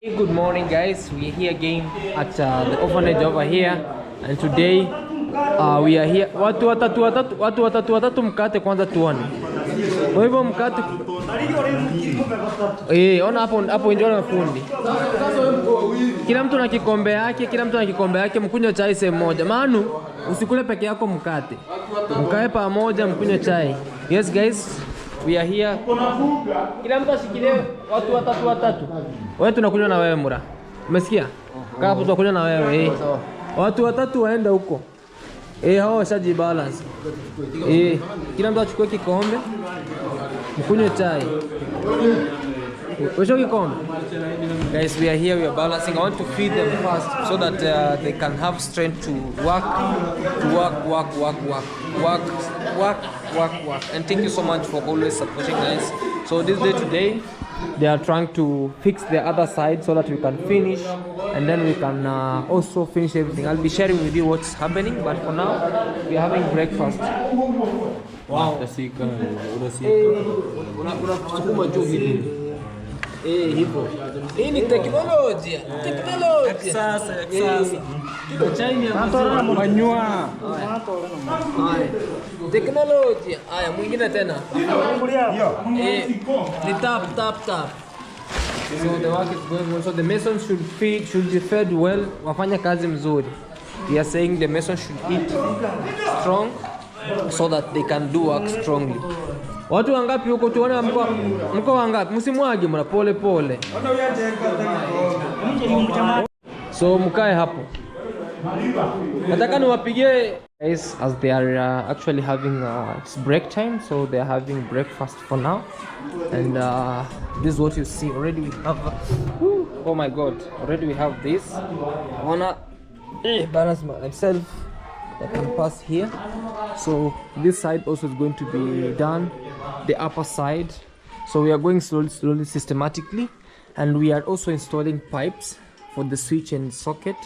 Hey, good morning guys, we're here again at the orphanage over here, and today we are here. Watu watatu mkate kwanza tuone. Kwa hivyo mkate ona hapo ndio na fundi. Kila mtu na kikombe yake, mkunywe chai sehemu moja. Manu, usikule peke yako mkate. Mkae pamoja mkunywe chai. Yes guys, we are here. Kila mtu ashikilie watu watatu. Wewe tunakunywa na wewe Mura. Umesikia? Kaa hapo tunakunywa na wewe. Watu watatu waenda huko. Hao washaji balance. Kila mtu achukue kikombe. Mkunywe chai. Wewe kikombe. Guys, we are here, we are balancing. I want to feed them first so that they can have strength to work. And thank you so much for always supporting us. So this day today, they are trying to fix the other side so that we can finish, and then we can also finish everything. I'll be sharing with you what's happening, but for now, we are having breakfast. Wow. Hivyo. Hii ni teknolojia. Sasa. Manyua. Teknolojia. Haya, mwingine tena. Ni tap. So the work is going on. So the masons should be fed well. Wafanya kazi mzuri. We are saying the masons should eat strong so that they can do work strongly. Watu wangapi huko tuone mko wangapi? Msimwage mna pole. So mkae hapo. Nataka niwapigie guys as they are actually having it's break time, so they are having breakfast for now. And this is what you see. Already we have oh my god, already we have this. I wanna balance myself. I can pass here. So this side also is going to be done, the upper side. So we are going slowly systematically, and we are also installing pipes for the switch and socket.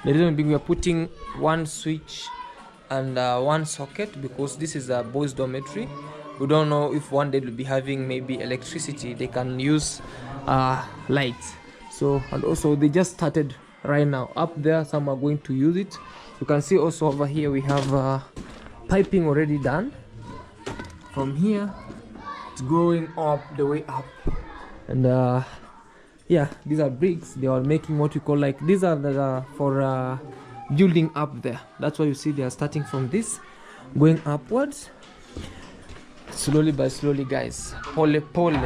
The reason being we are putting one switch and one socket because this is a boys dormitory. We don't know if one day we'll be having maybe electricity. They can use lights. So, and also they just started right now up there. Some are going to use it. You can see also over here we have piping already done. From here it's going up the way up, and yeah, these are bricks. They are making what we call like these are the for building up there. That's why you see they are starting from this going upwards slowly by slowly guys, pole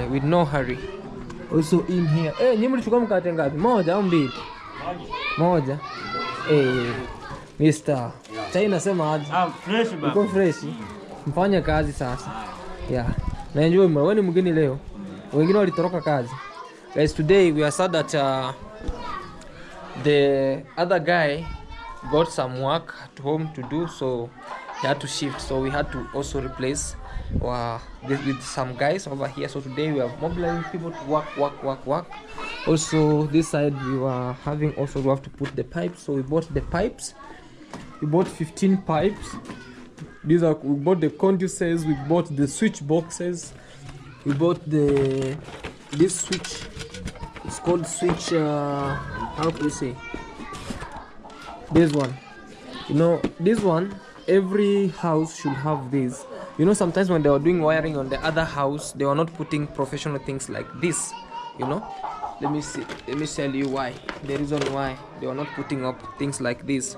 with no hurry. Also in here nyinyi mlichukua mkate ngapi? Moja au mbili? Moja. Mr. Chai nasema aje? Fresh baba. Uko fresh. Mfanya kazi sasa. Yeah. Na enjoy wewe ni mgeni leo. Wengine walitoroka kazi. Guys, today we are sad that the other guy got some work at home to do, so he had to shift. So we had to also replace this with some guys over here. So today we are mobilizing people to work. Also this side we were having also we have to put the pipes. So we bought the pipes. We bought 15 pipes. We bought the conduits, we bought the switch boxes, we bought this switch. It's called switch how do you say this one? You know, this one, every house should have this. You know, sometimes when they were doing wiring on the other house, they were not putting professional things like this, you know. Let me tell you why. The reason why they were not putting up things like this,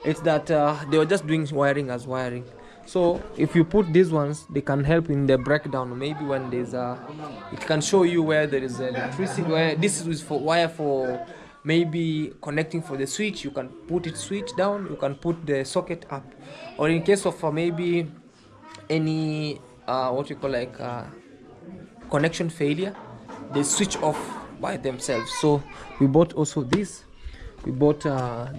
it's that they were just doing wiring as wiring. So if you put these ones, they can help in the breakdown. Maybe when there's it can show you where there is electricity, where this is for wire for maybe connecting for the switch. You can put it switch down, you can put the socket up, or in case of maybe any what you call like connection failure, they switch off by themselves. So we bought also this. We bought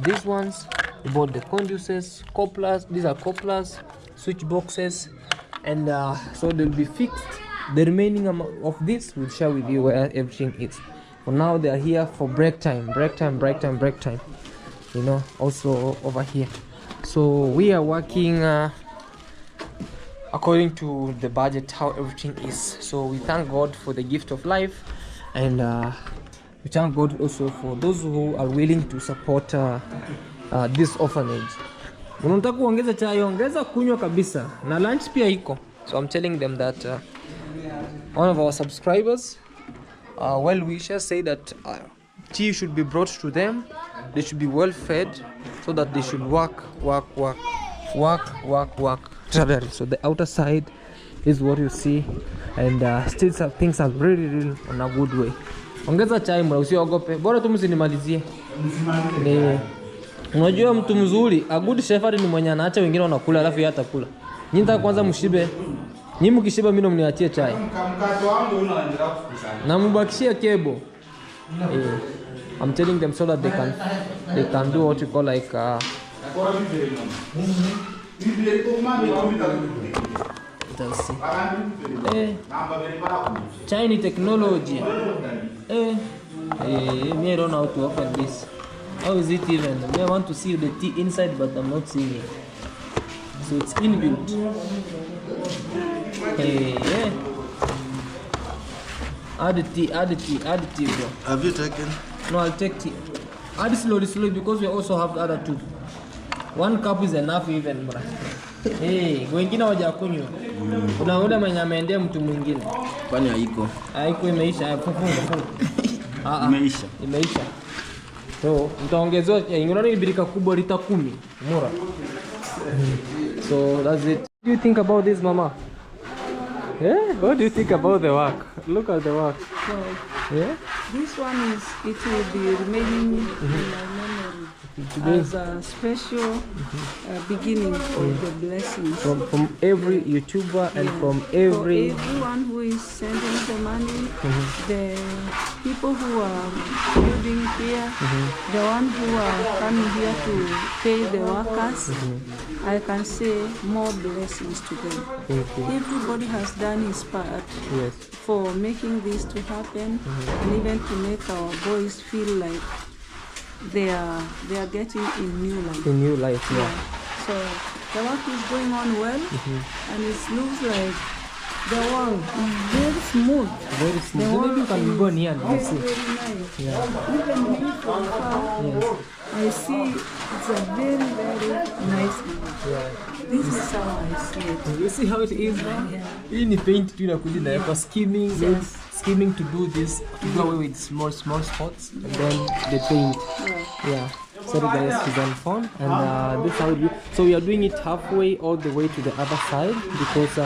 these ones. We bought the conduits, couplers. These are couplers, switch boxes, and so they'll be fixed. The remaining amount of this we'll share with you where everything is. For now they are here for break time. You know, also over here. So we are working according to the budget, how everything is. So we thank God for the gift of life, and we thank God also for those who are willing to support this orphanage. Unataka kuongeza chai, ongeza kunywa kabisa. Na lunch pia iko. So I'm telling them that one of our subscribers, well wishers, say that tea should be brought to them. They should be well fed so that they should work. So the outer side is what you see, and still some things are really on a good way. Ongeza chai mra, usiogope. Bora tu msinimalizie. Ni unajua mtu mzuri, a good shepherd ni mwenye anaacha wengine wanakula alafu yeye atakula. Nyinyi nataka kwanza mshibe. Nyinyi mkishiba mimi ndo mniachie chai. Na mbakishie kebo. I'm telling them so that they can do what you call like China technology. Me I don't know how to open this. How is it even? I want to see the tea inside, but I'm not seeing it. So it's inbuilt. Add the tea, bro. Have you taken? No, I'll take tea. Add slowly, because we also have the other two. 1 cup is enough even, bro. Wengine hawajakunywa. Kuna muda mwenye ameendea mtu mwingine. Kwani haiko? Haiko, imeisha. Funga. Imeisha. So, mtaongezewa ingine ni birika kubwa lita 10. Mura. So, that's it. What do you think about this, mama? What do you think about the work? Look at the work. This one it will be remaining in my memory as a special beginning of the blessings. From every YouTuber and from everyone who is sending the money, the people who are building here, the one who are coming here to pay the workers. I can say more blessings to them. Everybody has done his part for making this to happen, and even to make our boys feel like they are getting a new life. A new life, So the work is going on well, and it looks like the wall is very smooth. Maybe you can go near and see. Very nice. Even me from far, I see it's a very nice house. This is how I see it. You see how it is now? Hii ni paint tu inakuja na kwa skimming to do this, to go away with small spots, and then the paint. Sorry guys, she's on phone, and this is how it is. So we are doing it halfway all the way to the other side because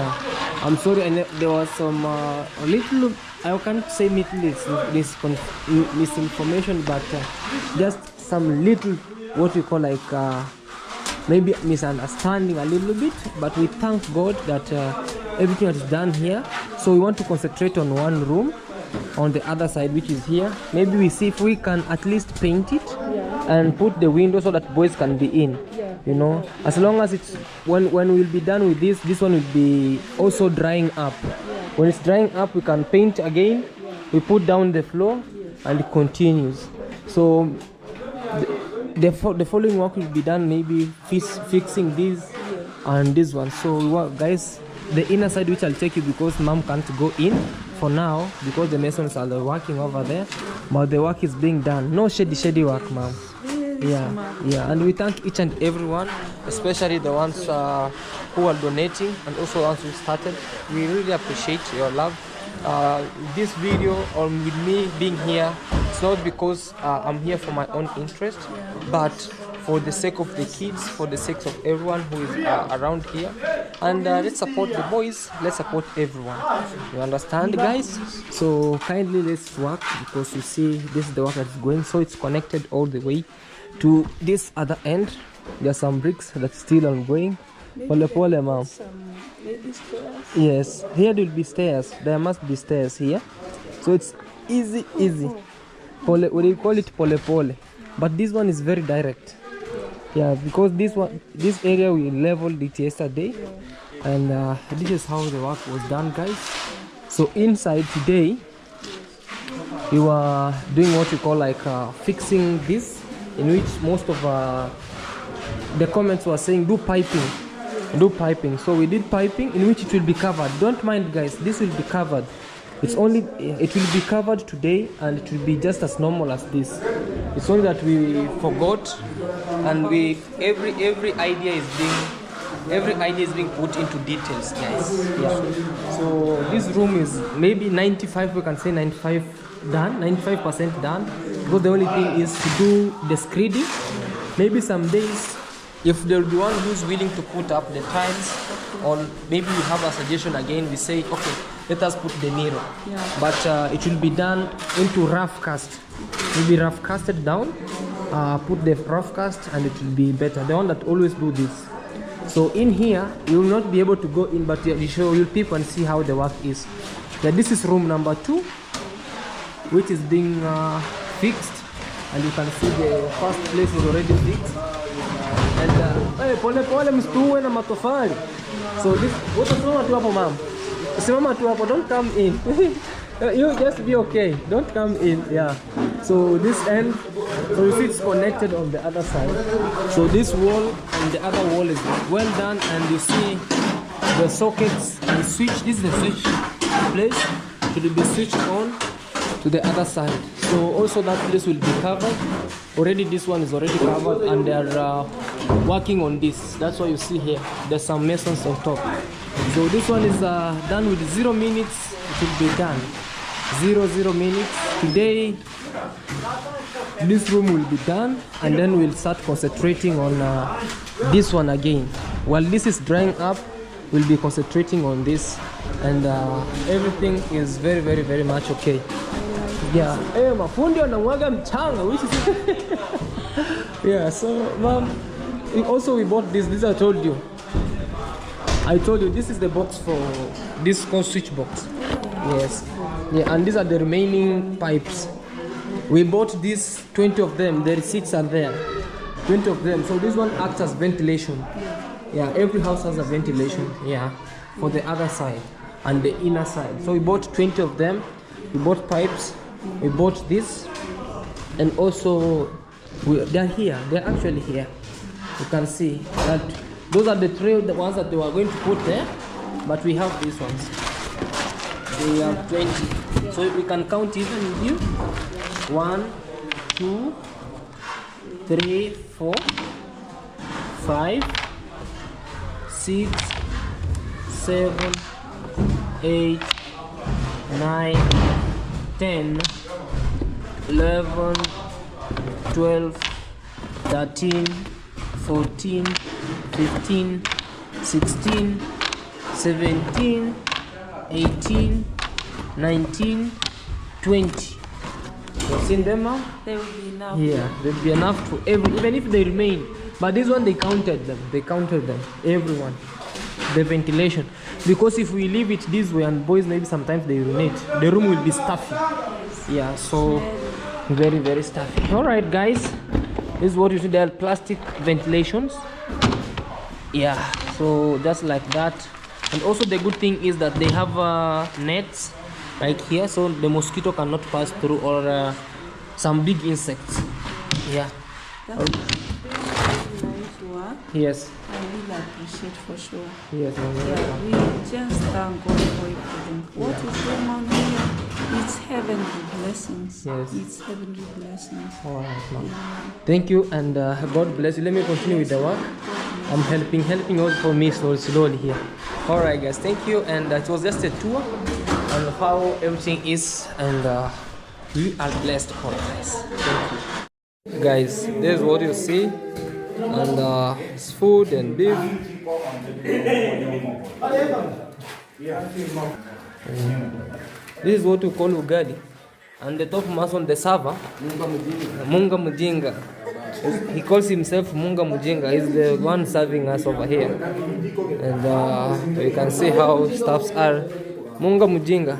I'm sorry, and there was some little, I can't say misinformation, but just some little, what we call like maybe misunderstanding a little bit. But we thank God that everything that is done here. So we want to concentrate on one room on the other side, which is here. Maybe we see if we can at least paint it and put the window so that boys can be in. You know, as long as it's when we'll be done with this one will be also drying up. When it's drying up, we can paint again. We put down the floor and it continues. So the following work will be done, maybe fixing this and this one. So guys, the inner side, which I'll take you because mom can't go in for now because the masons are working over there, but the work is being done. No shady work, mom. And we thank each and everyone, especially the ones who are donating and also ones who started. We really appreciate your love. This video, or with me being here, it's not because I'm here for my own interest, but for the sake of the kids, for the sake of everyone who is around here. And let's support the boys, let's support everyone. You understand, guys? So kindly let's work, because you see this is the work that's going, so it's connected all the way to this other end. There are some bricks that's still ongoing. Pole mom. Yes, here there will be stairs. There must be stairs here, so it's easy. Pole, what do you call it? Pole. But this one is very direct. Because this area we leveled it yesterday, and this is how the work was done, guys. So inside today we were doing what we call like fixing this, in which most of the comments were saying do piping. So we did piping in which it will be covered. Don't mind, guys, this will be covered. It will be covered today, and it will be just as normal as this. It's only that we forgot, and every idea is being put into details, guys. Yeah. So this room is maybe 95. We can say 95 done, 95% done. Because the only thing is to do the screeding. Maybe some days, if there will be one who's willing to put up the tiles, or maybe we have a suggestion again, we say, okay, let us put the mirror. Yeah. But it will be done into rough cast. It will be rough casted down. Put the rough cast, and it will be better. The one that always do this. So in here, you will not be able to go in, but you show you people and see how the work is. Yeah, this is room number 2, which is being fixed. And you can see the first place is already fixed. And hey, pole mstuwe na matofali. So this, what is wrong with you, mom? Simama tu hapo, don't come in. You just be okay. Don't come in. Yeah. So this end, so you see it's connected on the other side. So this wall and the other wall is well done, and you see the sockets and the switch. This is the switch place. It will be switched on to the other side. So also that place will be covered. Already this one is already covered, and they are working on this. That's why you see here there's some masons on top. So this one is done with 0 minutes. It will be done 0 minutes today. This room will be done, and then we'll start concentrating on this one again. While this is drying up, we'll be concentrating on this, and everything is very much okay. Yeah. Hey, mafundi wanamwaga mchanga, which is yeah. So mom, also we bought this. This I told you this is the box for this called switch box. Yes. Yeah, and these are the remaining pipes. We bought these 20 of them. The receipts are there. 20 of them. So this one acts as ventilation. Yeah, every house has a ventilation. Yeah, for the other side and the inner side. So we bought 20 of them. We bought pipes. We bought this, and also they're here. They're actually here. You can see that those are the ones that they were going to put there, but we have these ones. They are 20, so we can count even with you. 1, 2, 3, 4, 5, 6, 7, 8, 9, 10, 11, 12, 13, 14, 15, 16, 17, 18, 19, 20. You've seen them now? There will be enough. Yeah, there will be enough to even if they remain. But this one, they counted them. They counted them. Everyone. The ventilation. Because if we leave it this way, and boys maybe sometimes they urinate, the room will be stuffy. Yeah, so very stuffy. Alright guys, this is what you see. There are plastic ventilations. Yeah, so just like that. And also the good thing is that they have nets right here, so the mosquito cannot pass through, or some big insects. Yeah. That's really nice work. Yes. I really appreciate for sure. Yes. Yeah, we just thank God for everything. What is going on here? It's heavenly blessings. Yes. It's heavenly blessings. All right, ma'am. Thank you, and God bless you. Let me continue with the work. I'm helping out for me slowly here. All right, guys. Thank you, and it was just a tour on how everything is, and we are blessed for guys. Thank you, guys. This is what you see, and it's food and beef. This is what we call ugali, and the top mason, the server, Munga Mujinga. He calls himself Munga Mujinga. He's the one serving us over here, and you can see how staffs are. Munga Mujinga.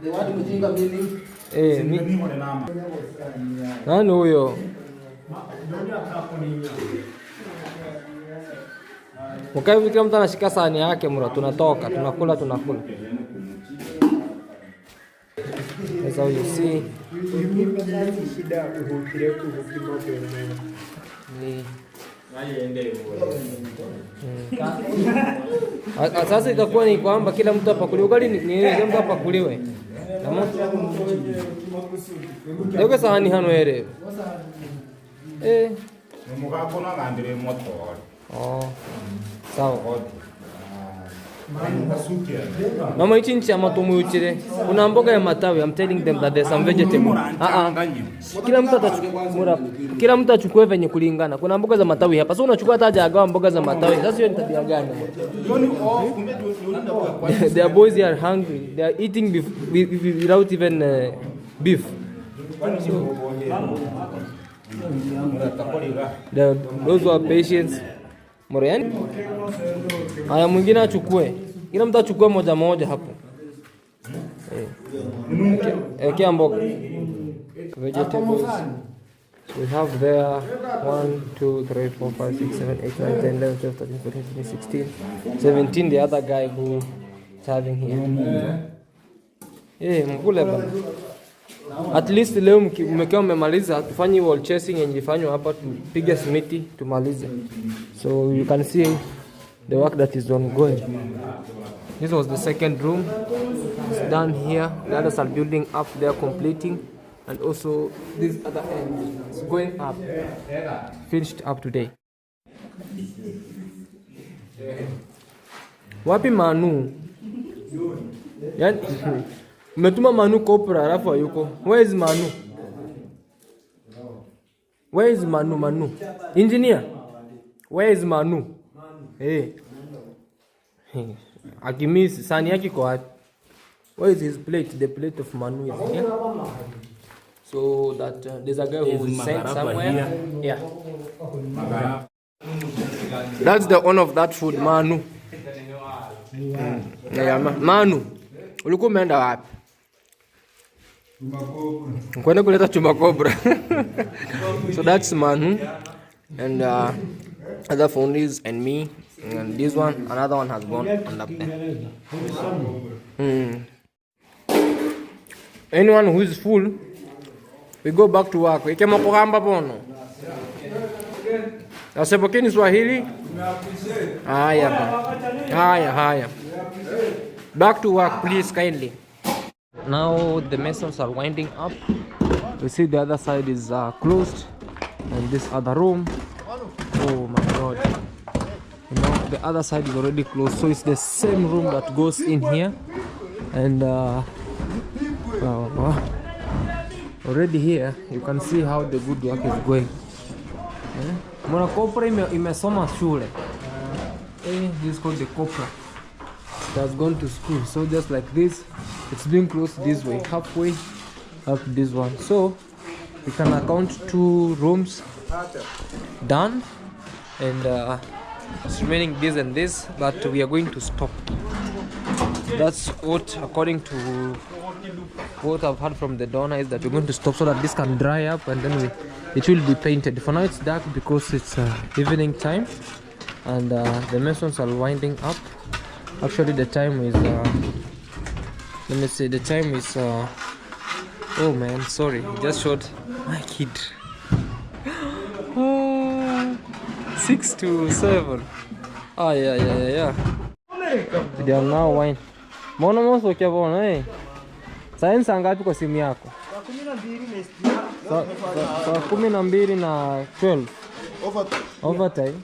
The word Mujinga meaning? Nani huyo? Mkae kila mtu anashika sahani yake, mura tunatoka, tunakula. That's how you see. Sasa itakuwa ni kwamba kila mtu apakuliwe ugali, ni kila mtu apakuliwe. Dego sahani hano ere. Mukakona ngandire moto. Oh. Sawa. Mama ichinchi amatomo yuchire. Kuna mboga ya matawi. I'm telling them that there's some vegetable. Kila mtu achukue venye kulingana. Kuna mboga za matawi hapa. So unachukua hata hajagawa mboga za matawi. Sasa hiyo ni tabia gani? Their boys are hungry. They are eating without even beef. Those who are patients. Moriani. Haya mwingine achukue. Kila mtu achukue moja moja hapo. Ekea mboga. Vegetables. So we have there 1, 2, 3, 4, 5, 6, 7, 8, 9, 10, 11, 12, 13, 14, 15, 16, 17. The other guy who is having here. Mkule bana. At least leo mmekiwa mmemaliza tufanye wall chasing yenye ilifanywa hapa, tupige simiti tumalize. So you can see the work that is ongoing. This was the second room. It's done here. The others are building up, they are completing. And also this other end is going up. Finished up today. Wapi Manu? Yani umetuma Manu kopra alafu yuko. Where is Manu? Where is Manu? Engineer. Where is Manu? Hey. Akimiss sani yake kwa wapi? Where is his plate? The plate of Manu is here. So that there's a guy who is sent somewhere. Yeah. That's the owner of that food, Manu. Manu. Ulikuwa umeenda wapi? Kwenda kuleta chumba cobra. So that's Manu. And other phonies and me. And this one, another one has gone on up there. Anyone who is full, we go back to work. Ikema kuhamba pono. Asepokeni Swahili. Haya. Back to work, please, kindly. Now the masons are winding up. You see the other side is closed. And this other room. Oh my God. You know, the other side is already closed. So it's the same room that goes in here. And already here you can see how the good work is going. Mwana copra imesoma shule. This is called the copra. It has gone to school. So just like this, it's being closed this way, halfway up this one. So we can account 2 rooms done, and it's remaining this and this, but we are going to stop. That's what, according to what I've heard from the donor, is that we're going to stop so that this can dry up, and then it will be painted. For now it's dark because it's evening time, and the masons are winding up. Actually the time is let me see, the time is oh man, sorry, just showed my kid. 6 to 7. Yeah. They are now wine. Mbona moso kia bona eh? Science ngapi kwa simu yako? Saa 12 na 12. Overtime.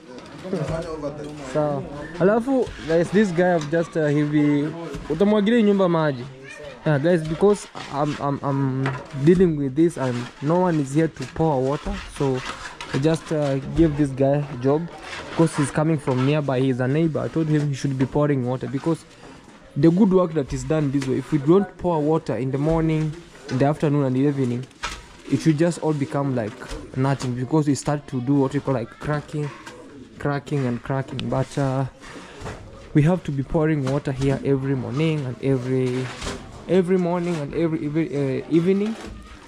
So, alafu guys, this guy have just hivi utamwagilia nyumba maji. Yeah guys, because I'm dealing with this and no one is here to pour water, so I just give this guy a job because he's coming from nearby. He's a neighbor. I told him he should be pouring water because the good work that is done this way, if we don't pour water in the morning, in the afternoon and the evening, it should just all become like nothing, because we start to do what we call like cracking. But we have to be pouring water here every morning and every evening,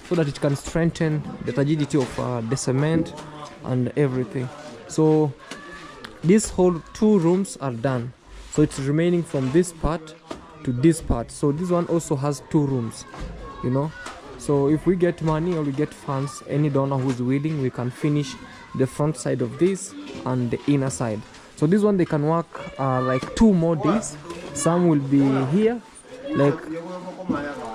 so that it can strengthen the rigidity of the cement and everything. So these whole 2 rooms are done, so it's remaining from this part to this part. So this one also has 2 rooms, you know. So if we get money or we get funds, any donor who's willing, we can finish the front side of this and the inner side. So this one they can work like 2 more days. Some will be here, like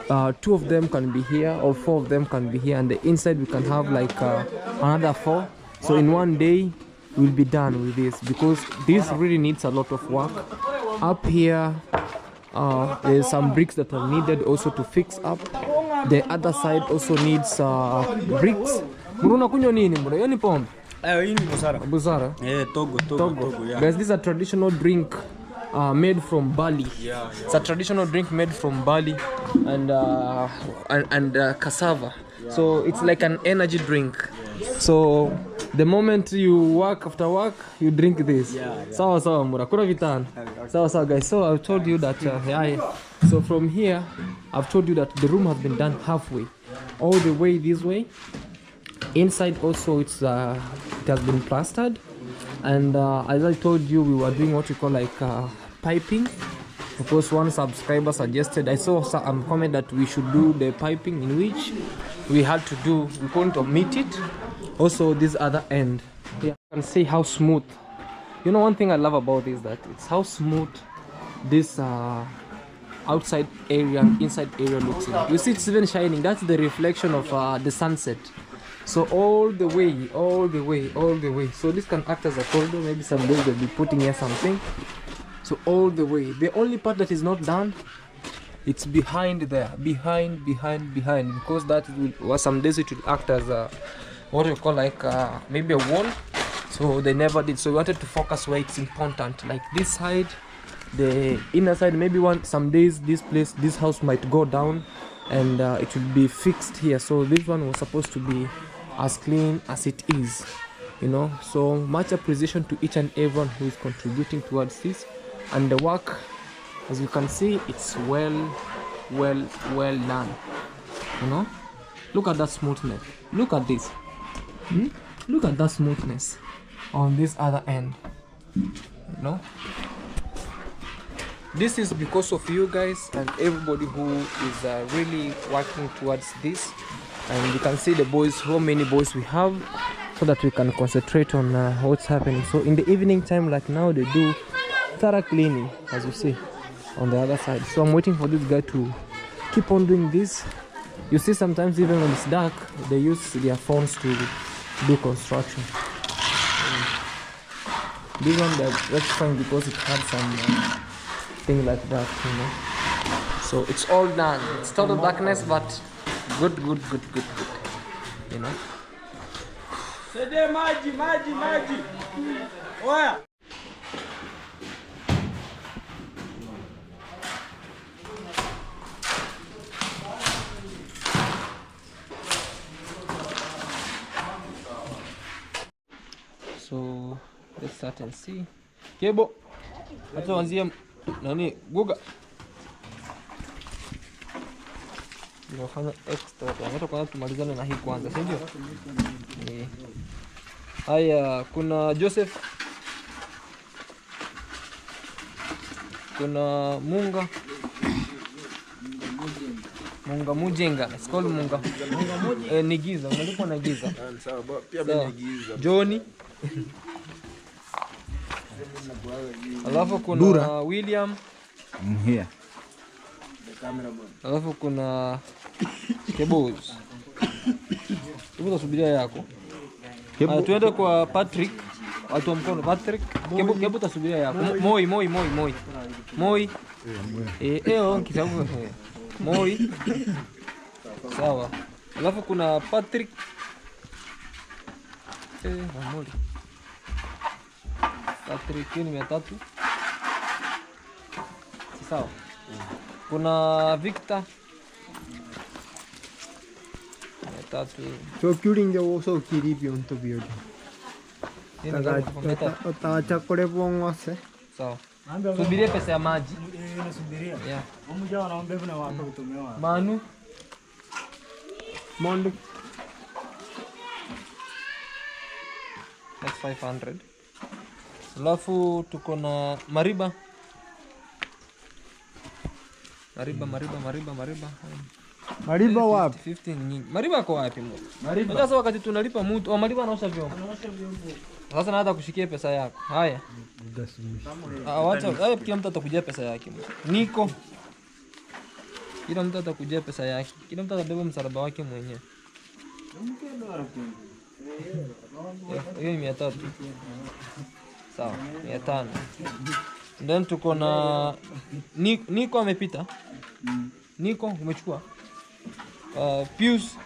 2 of them can be here, or 4 of them can be here, and the inside we can have like another 4. So in one day we'll be done with this, because this really needs a lot of work. Up here there's some bricks that are needed also to fix up. The other side also needs bricks. Muruna kunywa nini mbona? Hiyo ni pombe. Hii ni busara. Busara? Togo. Yeah. Guys, this is a traditional drink made from barley. Yeah. It's a traditional drink made from barley and cassava. Yeah. So it's like an energy drink. Yes. So the moment you work, after work, you drink this. Sawa mura. Kuna vitana. Sawa guys. So I've told you that so from here I've told you that the room has been done halfway, all the way this way. Inside also it has been plastered, and as I told you, we were doing what we call like piping, because one subscriber suggested, I saw some comment that we should do the piping, in which we had to do, we couldn't omit it. Also this other end, you can see how smooth. You know, one thing I love about this, that it's how smooth this outside area and inside area looks like. You see it's even shining. That's the reflection of the sunset. So all the way. So this can act as a corridor. Maybe some days they'll be putting here something. So all the way. The only part that is not done, it's behind there, behind, because that will, some days it will act as a, what we call like maybe a wall. So they never did. So we wanted to focus where it's important, like this side, the inner side. Maybe some days this house might go down, and it will be fixed here. So this one was supposed to be as clean as it is, you know. So much appreciation to each and everyone who is contributing towards this, and the work, as you can see, it's well done, you know. Look at that smoothness. Look at this. Look at that smoothness on this other end, you know. This is because of you guys and everybody who is really working towards this. And you can see the boys, how many boys we have, so that we can concentrate on what's happening. So in the evening time, like now, they do thorough cleaning, as you see on the other side. So I'm waiting for this guy to keep on doing this. You see, sometimes even when it's dark, they use their phones to do construction. This one, that's fine because it had some thing like that, you know. So it's all done. It's total darkness, but good, you know. Maji. Oya. So let's start and see. Kebo. Hata wanzia nani guga. Tunafanya extra. Tunataka kwanza tumalizane na hii kwanza, si ndio? Haya, kuna Joseph. Kuna Munga Mujenga. It's called Munga. Ni giza, unalipo na giza. Sawa, pia mimi ni giza. Johnny. Alafu kuna William. Here. Alafu kuna Kebos. Utasubiria yako. Tuende kwa Patrick. Watu wa mkono Patrick. Kebo utasubiria yako. Moi. Kisabu. Moi. Sawa. Alafu kuna Patrick. Moi. Patrick ni 300. Sawa. Kuna Victor. 300. So curing the also kiri beyond to build. Chakore pongwase. Sawa. Subiria pesa ya maji. Yeah. Manu. Monday. That's 500. Alafu tuko na Mariba. Mariba wapi? 15 nyingi. Mariba kwa wapi mmo? Mariba. Sasa wakati tunalipa mtu, Mariba anaosha vyombo. Sasa na hata kushikia pesa yako. Haya. Wacha, kila mtu atakujia pesa yake. Niko. Kila mtu atakujia pesa yake. Kila mtu atabeba msalaba wake mwenyewe. Hiyo ni 300. Sawa, 500. Then tuko na Niko amepita. Niko umechukua. Pius.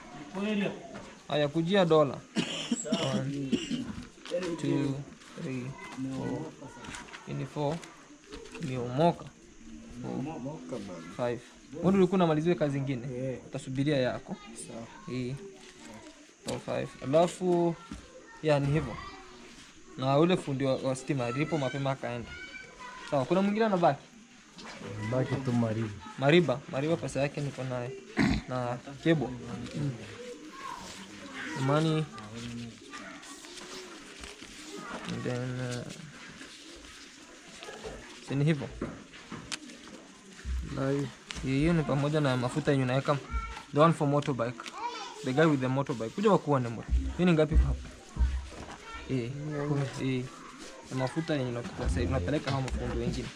Haya kujia $1. 1 2 3 4 4 Miomoka 5. Wewe ulikuwa unamalizia kazi nyingine? Utasubiria yako. Sawa. 4 5. Alafu ni hivyo. Na ule fundi wa stima alipo mapema akaenda. Sawa, kuna mwingine anabaki? Baki tu Mariba pesa yake niko naye. Na Kebo. Money. And then sini hivyo. Hiyo ni pamoja na mafuta yenye unaweka. The one for motorbike. The guy with the motorbike. Kuja wakuone mbona. Hii ni ngapi hapa? Mafuta yenye unapeleka hao mafundi wengine.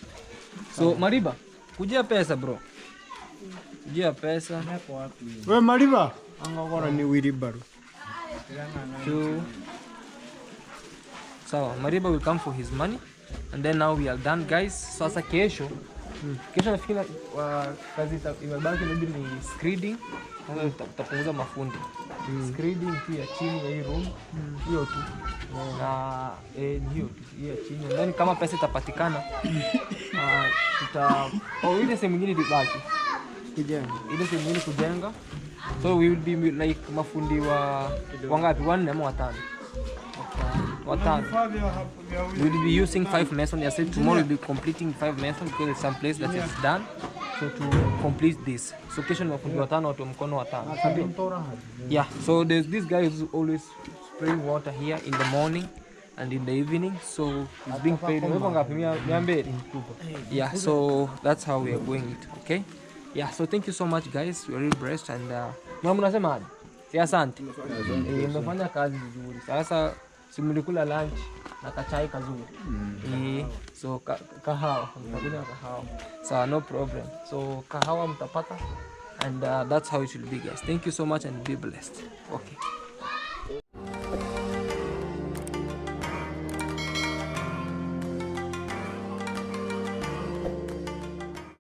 So Mariba, kujia pesa bro. Kujia pesa. We Mariba, angakora ni wheelbarrow. So Mariba will come for his money. And then now we are done guys. Sasa kesho nafikiri kazi imebaki maybe ni screeding. Sasa tutapunguza mafundi. Screeding tu ya chini ya hii room. Hiyo tu. Na hiyo tu ya chini. Then kama pesa itapatikana ile sehemu nyingine ibaki kujenga. So we will be like mafundi wangapi? 1 ama 5? 5. We will be using 5 mason. I said tomorrow we'll be completing 5 mason because there's some place that is done. So to complete this, so kesho ni mafundi 5 watu mkono 5. Yeah, so there's this guy who's always spraying water here in the morning and in the evening, so he's being paid. Yeah, so that's how we are going it. Okay, yeah, so thank you so much guys, we're really blessed. And mnasema aje? Si asante. Mmefanya kazi vizuri. Sasa simulikula lunch na kachai kazuri. So kahawa, mtakula kahawa. So no problem. So kahawa mtapata, and that's how it will be guys. Thank you so much and be blessed. Okay.